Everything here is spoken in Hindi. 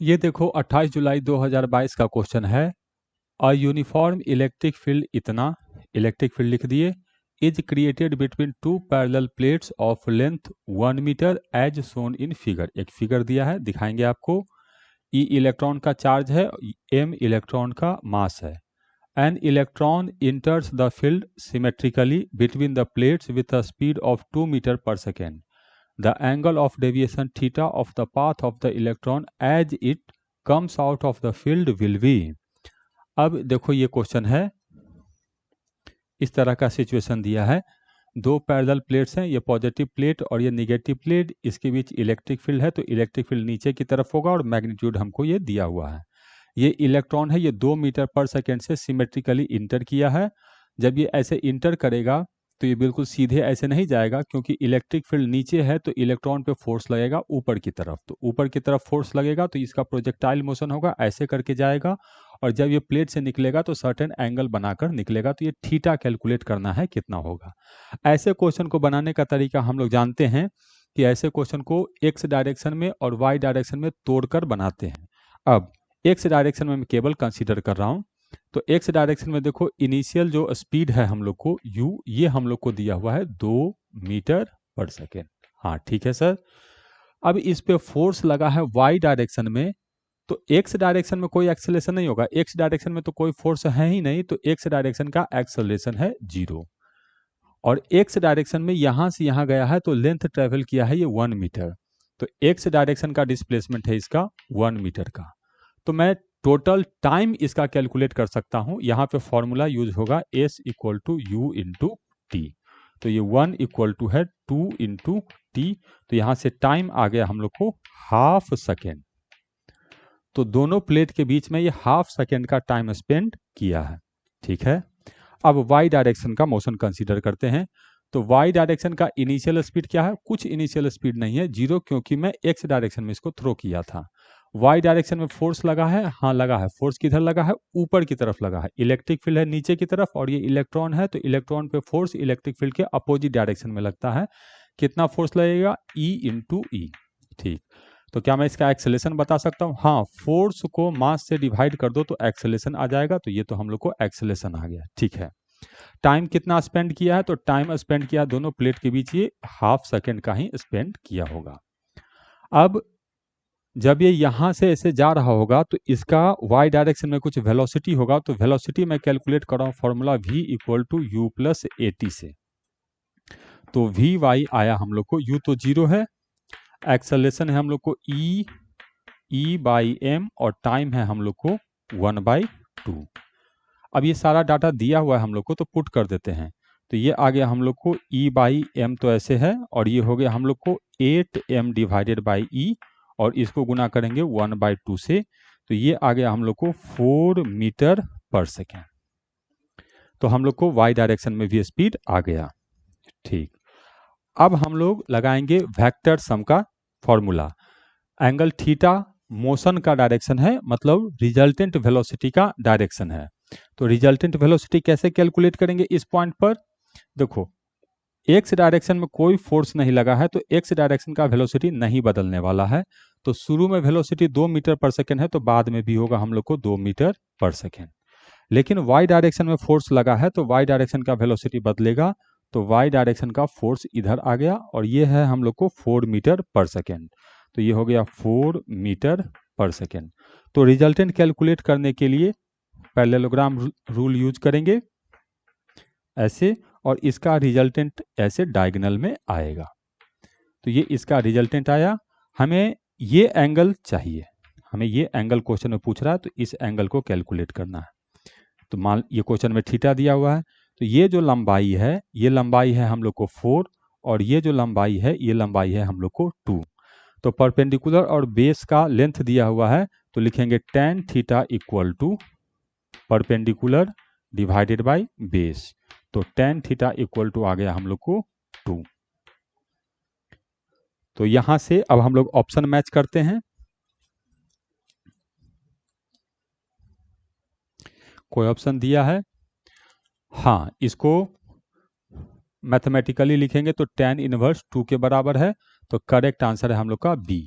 ये देखो 28 जुलाई 2022 का क्वेश्चन है। अ यूनिफॉर्म इलेक्ट्रिक फील्ड इतना, इलेक्ट्रिक फील्ड लिख दिए, is created between two parallel plates of length 1 meter as shown in figure. एक फिगर दिया है, दिखाएंगे आपको। ई इलेक्ट्रॉन का चार्ज है, एम इलेक्ट्रॉन का मास है। An electron enters the field symmetrically between the plates with a speed of 2 meter per second. The angle of deviation theta of the path of the electron as it comes out of the field will be। अब देखो ये क्वेश्चन है, इस तरह का सिचुएशन दिया है। दो पैरेलल प्लेट्स हैं, ये पॉजिटिव प्लेट और ये निगेटिव प्लेट, इसके बीच इलेक्ट्रिक फील्ड है, तो इलेक्ट्रिक फील्ड नीचे की तरफ होगा और मैग्नीट्यूड हमको ये दिया हुआ है। ये इलेक्ट्रॉन है, ये 2 मीटर पर सेकेंड से सिमेट्रिकली इंटर किया है। जब ये ऐसे इंटर करेगा तो ये बिल्कुल सीधे ऐसे नहीं जाएगा, क्योंकि इलेक्ट्रिक फील्ड नीचे है तो इलेक्ट्रॉन पे फोर्स लगेगा ऊपर की तरफ। तो ऊपर की तरफ फोर्स लगेगा तो इसका प्रोजेक्टाइल मोशन होगा, ऐसे करके जाएगा। और जब ये प्लेट से निकलेगा तो सर्टेन एंगल बनाकर निकलेगा। तो ये थीटा कैलकुलेट करना है कितना होगा। ऐसे क्वेश्चन को बनाने का तरीका हम लोग जानते हैं कि ऐसे क्वेश्चन को एक्स डायरेक्शन में और वाई डायरेक्शन में तोड़कर बनाते हैं। अब एक्स डायरेक्शन में मैं केवल कंसीडर कर रहा हूँ। तो एक्स डायरेक्शन में देखो, इनिशियल जो स्पीड है हम लोग को u, ये हम लोग को दिया हुआ है 2 मीटर पर सेकेंड। हाँ ठीक है सर। अब इस पे फोर्स लगा है y डायरेक्शन में, तो x डायरेक्शन में कोई एक्सेलरेशन नहीं होगा। x डायरेक्शन में तो कोई फोर्स है ही नहीं, तो x डायरेक्शन का एक्सेलरेशन है 0। और x डायरेक्शन में यहां से यहां गया है तो लेंथ ट्रेवल किया है ये 1 मीटर। तो x डायरेक्शन का डिस्प्लेसमेंट है इसका 1 मीटर का। तो मैं टोटल टाइम इसका कैलकुलेट कर सकता हूं। यहां पे फॉर्मूला यूज होगा S equal to u into t. तो ये 1 इक्वल टू है 2 इंटू टी। तो यहां से टाइम आ गया हम लोग को हाफ सेकेंड। तो दोनों प्लेट के बीच में ये हाफ सेकेंड का टाइम स्पेंड किया है। ठीक है। अब y डायरेक्शन का मोशन कंसीडर करते हैं। तो y डायरेक्शन का इनिशियल स्पीड क्या है? कुछ इनिशियल स्पीड नहीं है, 0, क्योंकि मैं x डायरेक्शन में इसको थ्रो किया था। y डायरेक्शन में फोर्स लगा है, हाँ लगा है। फोर्स किधर लगा है? ऊपर की तरफ लगा है। इलेक्ट्रिक फील्ड है नीचे की तरफ और ये इलेक्ट्रॉन है, तो इलेक्ट्रॉन पे फोर्स इलेक्ट्रिक फील्ड के अपोजिट डायरेक्शन में लगता है। कितना फोर्स लगेगा? E इंटू ई। ठीक। तो क्या मैं इसका एक्सेलेरेशन बता सकता हूँ? हाँ, फोर्स को मास से डिवाइड कर दो तो एक्सेलेरेशन आ जाएगा। तो ये तो हम लोग को एक्सेलेरेशन आ गया। ठीक है। टाइम कितना स्पेंड किया है? तो टाइम स्पेंड किया दोनों प्लेट के बीच ये हाफ सेकेंड का ही स्पेंड किया होगा। अब जब ये यहां से ऐसे जा रहा होगा तो इसका y डायरेक्शन में कुछ वेलोसिटी होगा। तो वेलोसिटी मैं कैलकुलेट कर रहा हूँ formula v equal to u plus a t से। तो वी वाई आया हम लोग को, u तो 0 है, एक्सेलरेशन है हम लोग को e बाई एम, और टाइम है हम लोग को 1/2। अब ये सारा डाटा दिया हुआ है हम लोग को, तो पुट कर देते हैं। तो ये आ गया हम लोग को E/m, तो ऐसे है, और ये हो गया हम लोग को 8m डिवाइडेड बाई ई, और इसको गुना करेंगे 1/2 से। तो ये आ गया हम लोग को 4 मीटर पर सेकेंड। तो हम लोग को y डायरेक्शन में भी स्पीड आ गया। ठीक। अब हम लोग लगाएंगे वेक्टर सम का फॉर्मूला। एंगल थीटा मोशन का डायरेक्शन है, मतलब रिजल्टेंट वेलोसिटी का डायरेक्शन है। तो रिजल्टेंट वेलोसिटी कैसे कैलकुलेट करेंगे इस पॉइंट पर? देखो, एक्स डायरेक्शन में कोई फोर्स नहीं लगा है, तो एक्स डायरेक्शन का वेलोसिटी नहीं बदलने वाला है। तो शुरू में वेलोसिटी 2 मीटर पर सेकेंड है, तो बाद में भी होगा हम लोग को 2 मीटर पर सेकेंड। लेकिन वाई डायरेक्शन में फोर्स लगा है, तो वाई डायरेक्शन का वेलोसिटी बदलेगा। तो वाई डायरेक्शन का फोर्स इधर आ गया, और ये है हम लोग को 4 मीटर पर सेकेंड। तो ये हो गया 4 मीटर पर सेकेंड। तो रिजल्टेंट कैलकुलेट करने के लिए पैरेललोग्राम रूल यूज करेंगे ऐसे, और इसका रिजल्टेंट ऐसे डायगोनल में आएगा। तो ये इसका रिजल्टेंट आया। हमें ये एंगल चाहिए, हमें ये एंगल क्वेश्चन में पूछ रहा है, तो इस एंगल को कैलकुलेट करना है। तो मान ये क्वेश्चन में थीटा दिया हुआ है, तो ये जो लंबाई है, ये लंबाई है हम लोग को 4, और ये जो लंबाई है, ये लंबाई है हम लोग को 2। तो परपेंडिकुलर और बेस का लेंथ दिया हुआ है, तो लिखेंगे tan theta equal to perpendicular divided by base. तो tan थीटा इक्वल टू आ गया हम लोग को 2। तो यहां से अब हम लोग ऑप्शन मैच करते हैं। कोई ऑप्शन दिया है? हाँ, इसको मैथमेटिकली लिखेंगे तो tan इनवर्स 2 के बराबर है। तो करेक्ट आंसर है हम लोग का बी।